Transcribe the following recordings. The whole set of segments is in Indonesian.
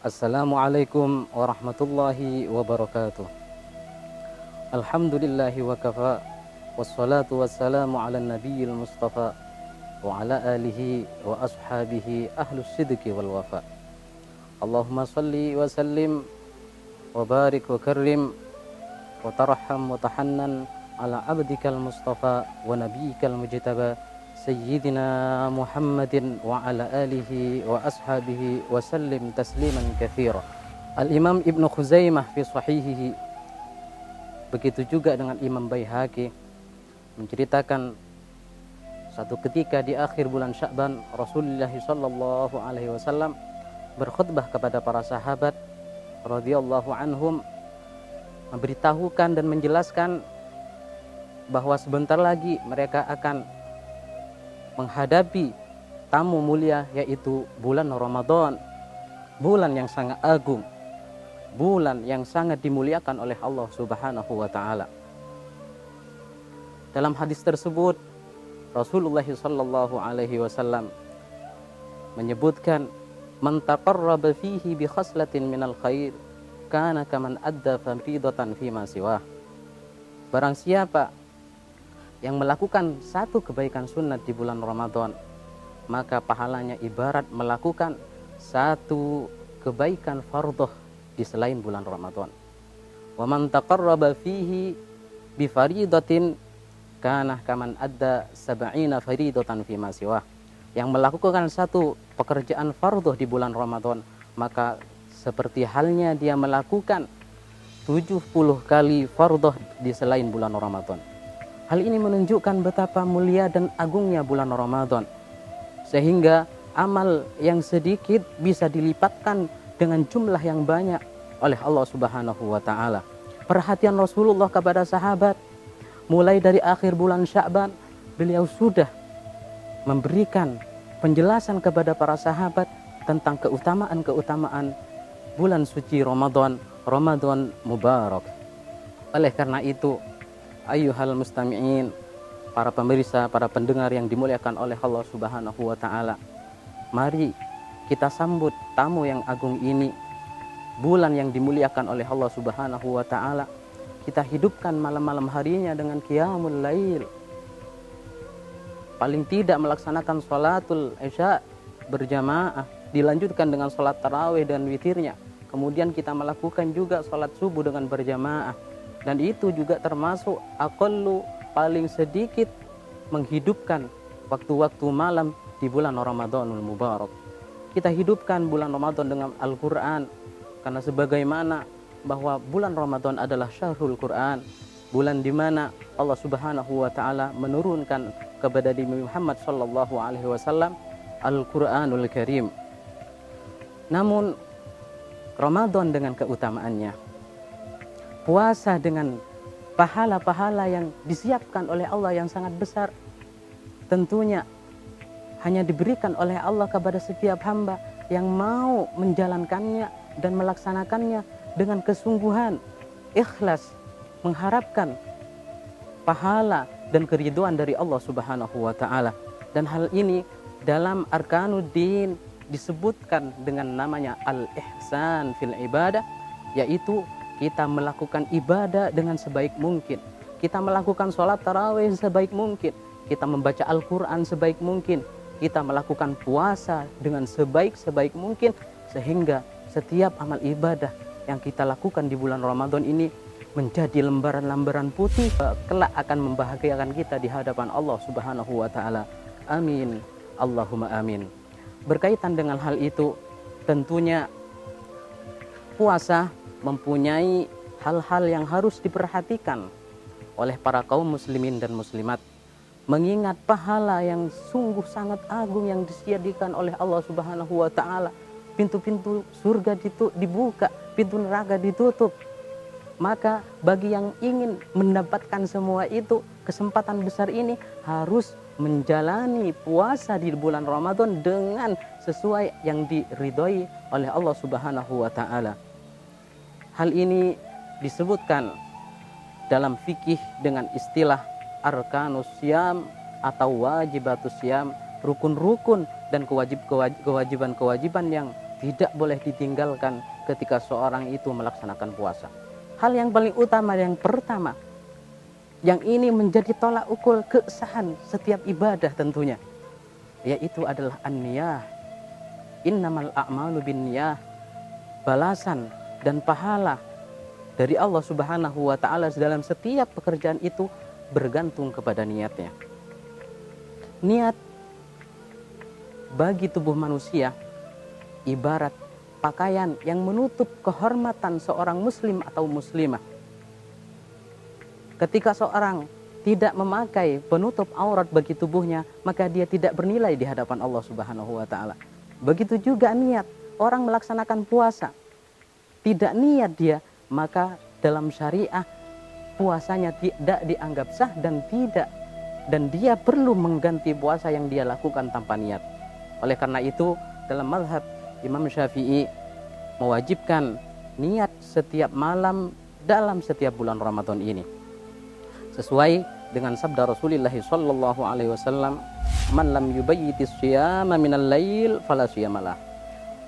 Assalamualaikum warahmatullahi wabarakatuh. Alhamdulillahi wa kafa. Wassalatu wassalamu ala nabiyil mustafa wa ala alihi wa ashabihi ahlus sidqi wal wafa. Allahumma salli wa sallim wa barik wa karrim wa tarham wa tahannan ala abdikal mustafa wa nabiyyikal mujtaba Sayyidina Muhammadin wa ala alihi wa ashabihi wa sallim tasliman katsira. Al-Imam Ibnu Khuzaimah fi sahihihi, begitu juga dengan Imam Baihaqi, menceritakan satu ketika di akhir bulan Sya'ban Rasulullah sallallahu alaihi wasallam berkhutbah kepada para sahabat radhiyallahu anhum, memberitahukan dan menjelaskan bahwa sebentar lagi mereka akan menghadapi tamu mulia, yaitu bulan Ramadan, bulan yang sangat agung, bulan yang sangat dimuliakan oleh Allah Subhanahu wa taala. Dalam hadis tersebut Rasulullah sallallahu alaihi wasallam menyebutkan, man taqarraba fihi bi khaslatin minal khair kana kaman adda fardidatan fima siwah. Barang siapa yang melakukan satu kebaikan sunat di bulan Ramadan, maka pahalanya ibarat melakukan satu kebaikan fardhu di selain bulan Ramadan. Wa man taqarraba fihi bi faridatin kana kaman adda sab'ina faridatan fi ma siwah. Yang melakukan satu pekerjaan fardhu di bulan Ramadan, maka seperti halnya dia melakukan 70 kali fardhu di selain bulan Ramadan. Hal ini menunjukkan betapa mulia dan agungnya bulan Ramadan, sehingga amal yang sedikit bisa dilipatkan dengan jumlah yang banyak oleh Allah Subhanahu wa taala. Perhatian Rasulullah kepada sahabat, mulai dari akhir bulan Sya'ban, beliau sudah memberikan penjelasan kepada para sahabat tentang keutamaan-keutamaan bulan suci Ramadan, Ramadan Mubarak. Oleh karena itu, ayyuhal mustami'in, para pemirsa, para pendengar yang dimuliakan oleh Allah Subhanahu wa taala, mari kita sambut tamu yang agung ini, bulan yang dimuliakan oleh Allah Subhanahu wa taala. Kita hidupkan malam-malam harinya dengan qiyamul lail. Paling tidak melaksanakan salatul isya berjamaah, dilanjutkan dengan salat tarawih dan witirnya. Kemudian kita melakukan juga salat subuh dengan berjamaah. Dan itu juga termasuk aqallu, paling sedikit menghidupkan waktu-waktu malam di bulan Ramadanul Mubarak. Kita hidupkan bulan Ramadan dengan Al-Quran, karena sebagaimana bahwa bulan Ramadan adalah syahrul Quran, bulan di mana Allah Subhanahu wa taala menurunkan kepada Nabi Muhammad sallallahu alaihi wasallam Al-Quranul Karim. Namun Ramadan dengan keutamaannya, puasa dengan pahala-pahala yang disiapkan oleh Allah yang sangat besar, tentunya hanya diberikan oleh Allah kepada setiap hamba yang mau menjalankannya dan melaksanakannya dengan kesungguhan, ikhlas, mengharapkan pahala dan keridhaan dari Allah Subhanahu wa taala. Dan hal ini dalam Arkanuddin disebutkan dengan namanya al-ihsan fil ibadah, yaitu kita melakukan ibadah dengan sebaik mungkin, kita melakukan sholat tarawih sebaik mungkin, kita membaca Al-Quran sebaik mungkin, kita melakukan puasa dengan sebaik-sebaik mungkin, sehingga setiap amal ibadah yang kita lakukan di bulan Ramadan ini menjadi lembaran-lembaran putih, kelak akan membahagiakan kita di hadapan Allah Subhanahu wa taala. Amin, Allahumma amin. Berkaitan dengan hal itu, tentunya puasa mempunyai hal-hal yang harus diperhatikan oleh para kaum muslimin dan muslimat, mengingat pahala yang sungguh sangat agung yang disediakan oleh Allah Subhanahu wa taala. Pintu-pintu surga dibuka, pintu neraka ditutup. Maka bagi yang ingin mendapatkan semua itu, kesempatan besar ini, harus menjalani puasa di bulan Ramadan dengan sesuai yang diridhoi oleh Allah Subhanahu wa taala. Hal ini disebutkan dalam fikih dengan istilah arkanus syam atau wajibatus syam, rukun-rukun dan kewajiban-kewajiban yang tidak boleh ditinggalkan ketika seorang itu melaksanakan puasa. Hal yang paling utama, yang pertama, yang ini menjadi tolak ukur keabsahan setiap ibadah tentunya, yaitu adalah an-niyah. Innamal a'malu binniyah. Balasan dan pahala dari Allah Subhanahu wa taala dalam setiap pekerjaan itu bergantung kepada niatnya. Niat bagi tubuh manusia ibarat pakaian yang menutup kehormatan seorang muslim atau muslimah. Ketika seorang tidak memakai penutup aurat bagi tubuhnya, maka dia tidak bernilai di hadapan Allah Subhanahu wa taala. Begitu juga niat. Orang melaksanakan puasa, tidak niat dia, maka dalam syariah puasanya tidak dianggap sah dan dia perlu mengganti puasa yang dia lakukan tanpa niat. Oleh karena itu, dalam mazhab Imam Syafi'i mewajibkan niat setiap malam dalam setiap bulan Ramadan ini. Sesuai dengan sabda Rasulullah sallallahu alaihi wasallam, "Man lam yubayyitis shiyama minal lail fala shiyamalah."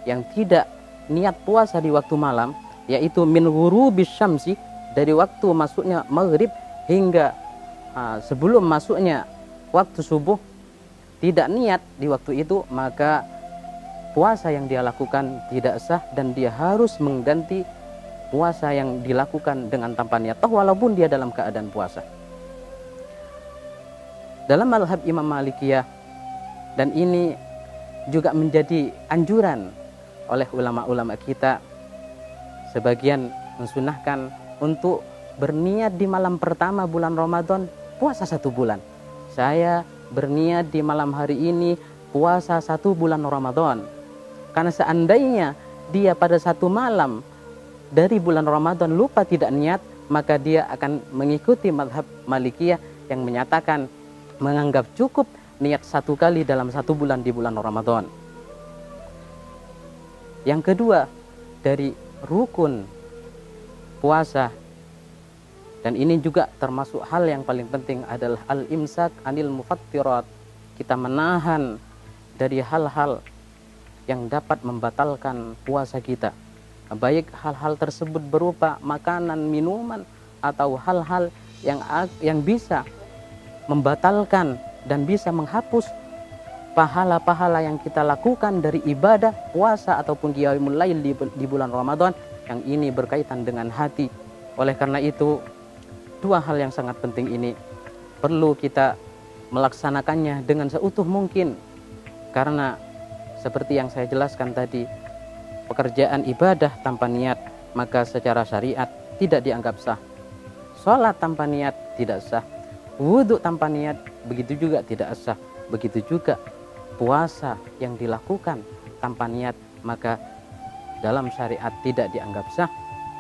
Yang tidak niat puasa di waktu malam, yaitu min ghurubis syamsi, dari waktu masuknya maghrib hingga sebelum masuknya waktu subuh, tidak niat di waktu itu, maka puasa yang dia lakukan tidak sah dan dia harus mengganti puasa yang dilakukan dengan tanpa niat, walaupun dia dalam keadaan puasa. Dalam mazhab Imam Malikiyah, dan ini juga menjadi anjuran oleh ulama-ulama kita, sebagian mensunahkan untuk berniat di malam pertama bulan Ramadan puasa 1 bulan. Saya berniat di malam hari ini puasa 1 bulan Ramadan. Karena seandainya dia pada 1 malam dari bulan Ramadan lupa tidak niat, maka dia akan mengikuti mazhab Malikiyah yang menyatakan menganggap cukup niat 1 kali dalam 1 bulan di bulan Ramadan. Yang kedua dari rukun puasa, dan ini juga termasuk hal yang paling penting, adalah al-imsak anil mufattirat. Kita menahan dari hal-hal yang dapat membatalkan puasa kita, baik hal-hal tersebut berupa makanan, minuman, atau hal-hal yang bisa membatalkan dan bisa menghapus pahala-pahala yang kita lakukan dari ibadah puasa ataupun qiyamul lail di bulan Ramadan, yang ini berkaitan dengan hati. Oleh karena itu, 2 hal yang sangat penting ini perlu kita melaksanakannya dengan seutuh mungkin, karena seperti yang saya jelaskan tadi, pekerjaan ibadah tanpa niat maka secara syariat tidak dianggap sah. Sholat tanpa niat tidak sah, wudhu tanpa niat begitu juga tidak sah. Begitu juga puasa yang dilakukan tanpa niat maka dalam syariat tidak dianggap sah,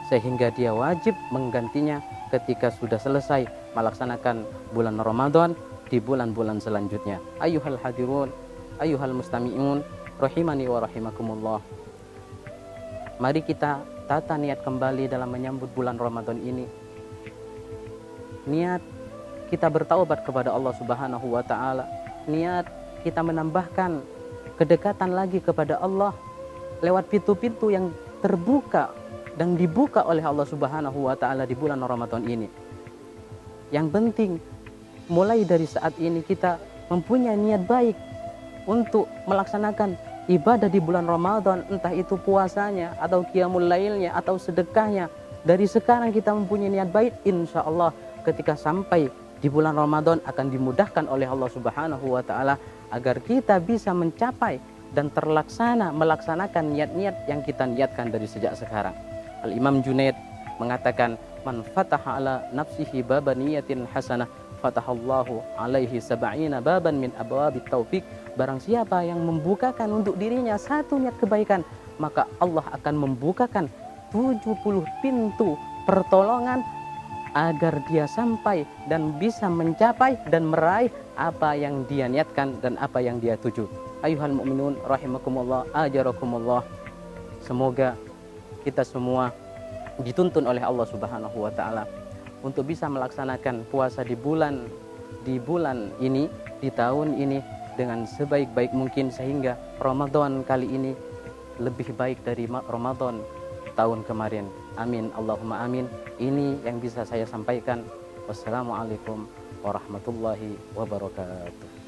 sehingga dia wajib menggantinya ketika sudah selesai melaksanakan bulan Ramadan di bulan-bulan selanjutnya. Ayyuhal hadirun, ayyuhal mustami'un, rahimani wa rahimakumullah. Mari kita tata niat kembali dalam menyambut bulan Ramadan ini. Niat kita bertaubat kepada Allah Subhanahu wa taala. Niat kita menambahkan kedekatan lagi kepada Allah lewat pintu-pintu yang terbuka dan dibuka oleh Allah Subhanahu wa taala di bulan Ramadan ini. Yang penting mulai dari saat ini kita mempunyai niat baik untuk melaksanakan ibadah di bulan Ramadan, entah itu puasanya atau qiyamul lailnya atau sedekahnya. Dari sekarang kita mempunyai niat baik, insya Allah ketika sampai di bulan Ramadan akan dimudahkan oleh Allah Subhanahu wa taala agar kita bisa mencapai dan terlaksana melaksanakan niat-niat yang kita niatkan dari sejak sekarang. Al-Imam Junaid mengatakan, "Man fataha ala nafsihi baba niyatin hasanah, fatahallahu alaihi sab'ina baban min abwabit taufik." Barang siapa yang membukakan untuk dirinya 1 niat kebaikan, maka Allah akan membukakan 70 pintu pertolongan agar dia sampai dan bisa mencapai dan meraih apa yang dia niatkan dan apa yang dia tuju. Ayuhal mu'minun rahimakumullah, ajarakumullah. Semoga kita semua dituntun oleh Allah Subhanahu wa taala untuk bisa melaksanakan puasa di bulan ini, di tahun ini dengan sebaik-baik mungkin, sehingga Ramadan kali ini lebih baik dari Ramadan tahun kemarin. Amin, Allahumma amin. Ini yang bisa saya sampaikan. Wassalamualaikum warahmatullahi wabarakatuh.